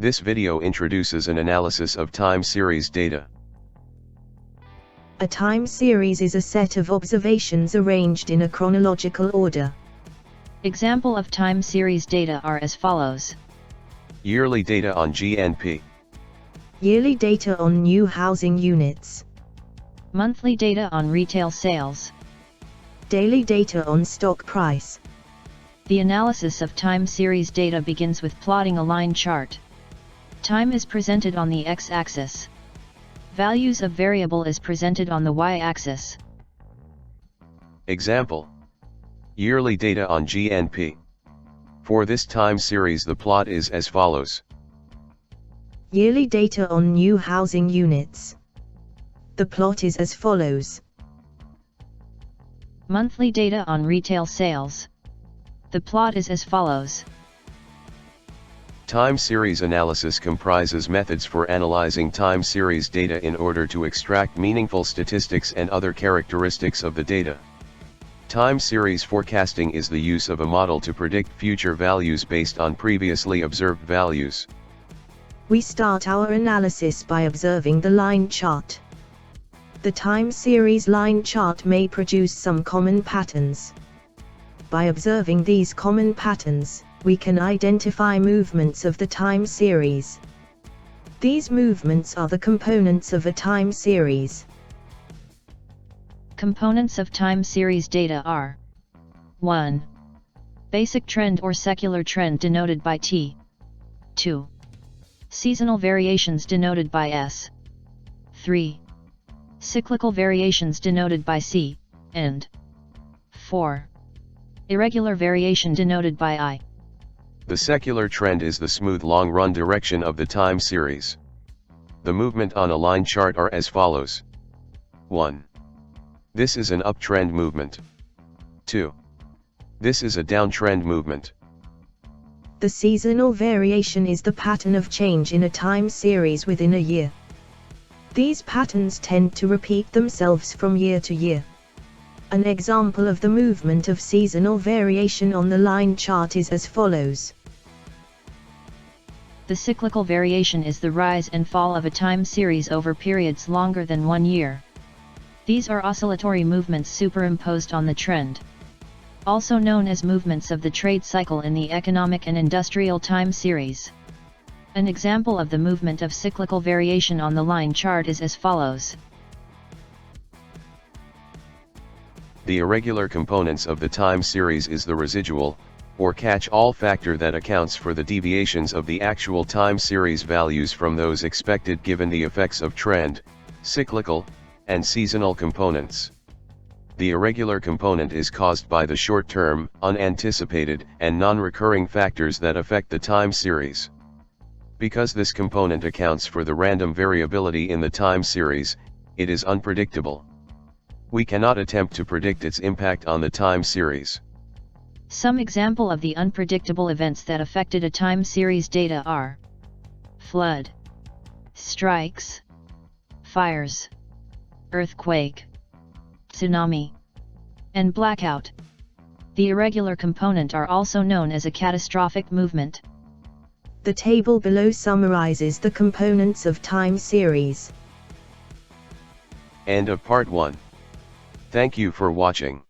This video introduces an analysis of time series data. A time series is a set of observations arranged in a chronological order. Example of time series data are as follows. Yearly data on GNP. Yearly data on new housing units. Monthly data on retail sales. Daily data on stock price. The analysis of time series data begins with plotting a line chart. Time is presented on the x-axis. Values of variable is presented on the y-axis. Example. Yearly data on GNP. For this time series the plot is as follows. Yearly data on new housing units. The plot is as follows. Monthly data on retail sales. The plot is as follows. Time series analysis comprises methods for analyzing time series data in order to extract meaningful statistics and other characteristics of the data. Time series forecasting is the use of a model to predict future values based on previously observed values. We start our analysis by observing the line chart. The time series line chart may produce some common patterns. By observing these common patterns, we can identify movements of the time series. These movements are the components of a time series. Components of time series data are 1. Basic trend or secular trend denoted by T. 2. Seasonal variations denoted by S. 3. Cyclical variations denoted by C, and 4. Irregular variation denoted by I. The secular trend is the smooth long-run direction of the time series. The movement on a line chart are as follows. 1. This is an uptrend movement. 2. This is a downtrend movement. The seasonal variation is the pattern of change in a time series within a year. These patterns tend to repeat themselves from year to year. An example of the movement of seasonal variation on the line chart is as follows. The cyclical variation is the rise and fall of a time series over periods longer than 1 year. These are oscillatory movements superimposed on the trend. Also known as movements of the trade cycle in the economic and industrial time series. An example of the movement of cyclical variation on the line chart is as follows. The irregular components of the time series is the residual, or catch-all factor that accounts for the deviations of the actual time series values from those expected given the effects of trend, cyclical, and seasonal components. The irregular component is caused by the short-term, unanticipated, and non-recurring factors that affect the time series. Because this component accounts for the random variability in the time series, it is unpredictable. We cannot attempt to predict its impact on the time series. Some example of the unpredictable events that affected a time series data are flood, strikes, fires, earthquake, tsunami, and blackout. The irregular component are also known as a catastrophic movement. The table below summarizes the components of time series. End of part 1. Thank you for watching.